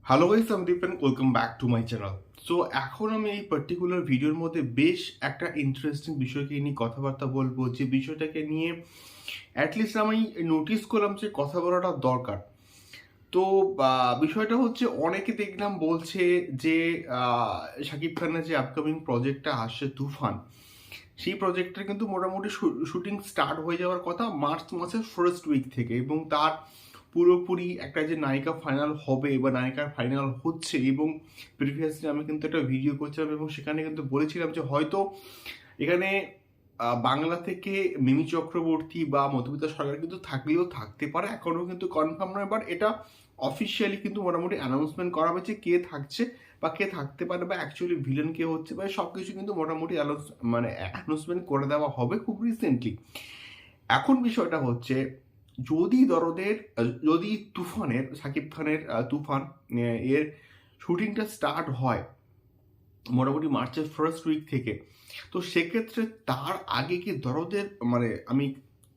Hello guys, আমি Dipen, welcome back to my channel. So এখন আমি এই পার্টিকুলার ভিডিওর মধ্যে বেশ একটা ইন্টারেস্টিং বিষয়কে নিয়ে কথাবার্তা বলবো, যে বিষয়টাকে নিয়ে অ্যাটলিস্ট আমি নোটিস করলাম যে কথা বলাটা দরকার। তো বিষয়টা হচ্ছে, অনেকে দেখলাম বলছে যে শাকিব খানের যে আপকামিং প্রজেক্টটা আসছে তুফান, সেই প্রজেক্টটা কিন্তু মোটামুটি শুটিং স্টার্ট হয়ে যাওয়ার কথা মার্চ মাসের ফার্স্ট উইক থেকে, এবং তার পুরোপুরি একটা যে নায়িকা ফাইনাল হবে বা নায়িকার ফাইনাল হচ্ছে। এবং প্রিভিয়াসলি আমি কিন্তু একটা ভিডিও করছিলাম এবং সেখানে কিন্তু বলেছিলাম যে হয়তো এখানে বাংলা থেকে মিমি চক্রবর্তী বা মধুমিতা সরকার কিন্তু থাকলেও থাকতে পারে, এখনও কিন্তু কনফার্ম নয়, বাট এটা অফিসিয়ালি কিন্তু মোটামুটি অ্যানাউন্সমেন্ট করা হয়েছে কে থাকছে বা কে থাকতে পারে বা অ্যাকচুয়ালি ভিলেন কে হচ্ছে, বা সব কিছু কিন্তু মোটামুটি অ্যানাউন্সমেন্ট করে দেওয়া হবে খুব রিসেন্টলি। এখন বিষয়টা হচ্ছে, যদি তুফানের শাকিব খানের তুফান এর শুটিংটা স্টার্ট হয় মোটামুটি মার্চের ফার্স্ট উইক থেকে, তো সেক্ষেত্রে তার আগে কি দরদের আমি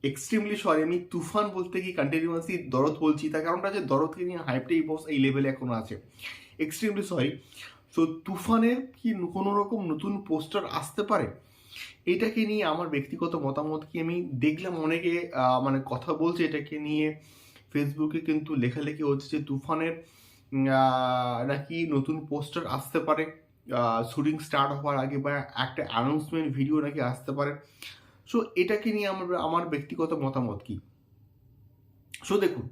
এক্সট্রিমলি সরি, আমি তুফান বলতে কি কন্টিনিউয়াসলি দরদ বলছি, তার কারণটা যে দরদকে নিয়ে হাইপটা এই লেভেলে এখনো আছে। Extremely sorry. তো তুফানের কি কোনো রকম নতুন পোস্টার আসতে পারে, এটাকে নিয়ে আমার ব্যক্তিগত মতামত কি, আমি দেখলাম অনেকে কথা বলছে এটাকে নিয়ে। ফেসবুকে কিন্তু লেখালেখি হচ্ছে যে তুফানের নাকি নতুন পোস্টার আসতে পারে শুটিং স্টার্ট হওয়ার আগে, বা একটা অ্যানাউন্সমেন্ট ভিডিও নাকি আসতে পারে। সো এটাকে নিয়ে আমার ব্যক্তিগত মতামত কি। সো দেখুন,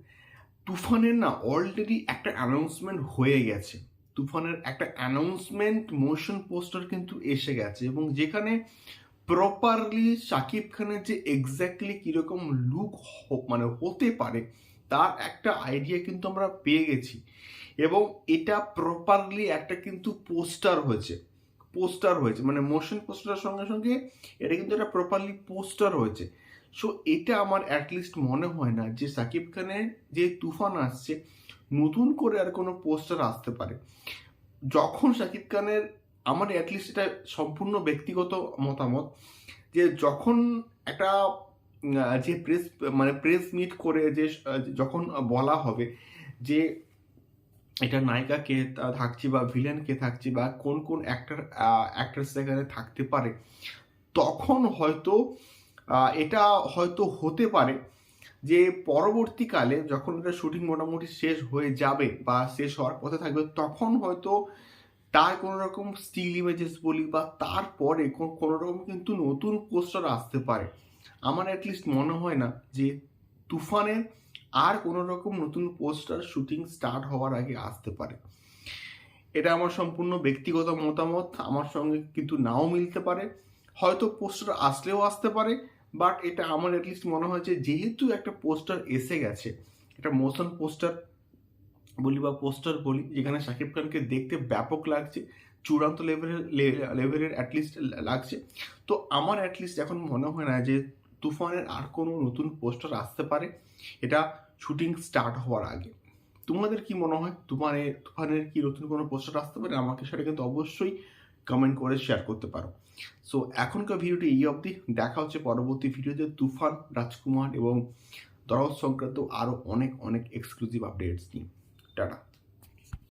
তুফানের না অলরেডি একটা অ্যানাউন্সমেন্ট হয়ে গেছে। তুফানের একটা অ্যানাউন্সমেন্ট মোশন পোস্টার কিন্তু এসে গেছে, এবং যেখানে প্রপারলি শাকিব খানের যে এক্স্যাক্টলি কিরকম লুক হতে পারে তার একটা আইডিয়া কিন্তু আমরা পেয়ে গেছি। এবং এটা প্রপারলি একটা কিন্তু পোস্টার হয়েছে মোশন পোস্টারের সঙ্গে সঙ্গে এটা কিন্তু একটা প্রপারলি পোস্টার হয়েছে। সো এটা আমার অ্যাটলিস্ট মনে হয় না যে শাকিব খানের যে তুফান আসছে নতুন করে আর কোনো পোস্টার আসতে পারে। যখন শাকিব খানের, আমার অ্যাটলিস্ট এটা সম্পূর্ণ ব্যক্তিগত মতামত, যে যখন একটা যে প্রেস মিট করে যে যখন বলা হবে যে এটা নায়িকা কে থাকছে বা ভিলেন কে থাকছে বা কোন কোন অ্যাক্ট্রেস এখানে থাকতে পারে, তখন হয়তো এটা হয়তো হতে পারে যে পরবর্তীকালে যখন এটা শুটিং মোটামুটি শেষ হয়ে যাবে বা শেষ হওয়ার পথে থাকবে, তখন হয়তো তার কোনো রকম স্টিল ইমেজেস বলি বা তারপরে কোনো রকম কিন্তু নতুন পোস্টার আসতে পারে। আমার অ্যাটলিস্ট মনে হয় না যে তুফানের আর কোনো রকম নতুন পোস্টার শুটিং স্টার্ট হওয়ার আগে আসতে পারে। এটা আমার সম্পূর্ণ ব্যক্তিগত মতামত, আমার সঙ্গে কিন্তু নাও মিলতে পারে, হয়তো পোস্টার আসলেও আসতে পারে। বাট এটা আমার অ্যাটলিস্ট মনে হয় যে যেহেতু একটা পোস্টার এসে গেছে, একটা মোশন পোস্টার বলি বা পোস্টার বলি, যেখানে শাকিব খানকে দেখতে ব্যাপক লাগছে, চূড়ান্ত লেভেলের অ্যাটলিস্ট লাগছে, তো আমার অ্যাটলিস্ট এখন মনে হয় না যে তুফানের আর কোনো নতুন পোস্টার আসতে পারে এটা শুটিং স্টার্ট হওয়ার আগে। তোমাদের কি মনে হয়, তুফানের কি নতুন কোনো পোস্টার আসতে পারে? আমাকে সেটা কিন্তু অবশ্যই কমেন্ট করে শেয়ার করতে পারো। সো এখনকার ভিডিওটি এই অবধি, দেখা হচ্ছে পরবর্তী ভিডিওতে তুফান, রাজকুমার এবং দরদ সংক্রান্ত আরও অনেক অনেক এক্সক্লুসিভ আপডেটস নিয়ে। টাটা।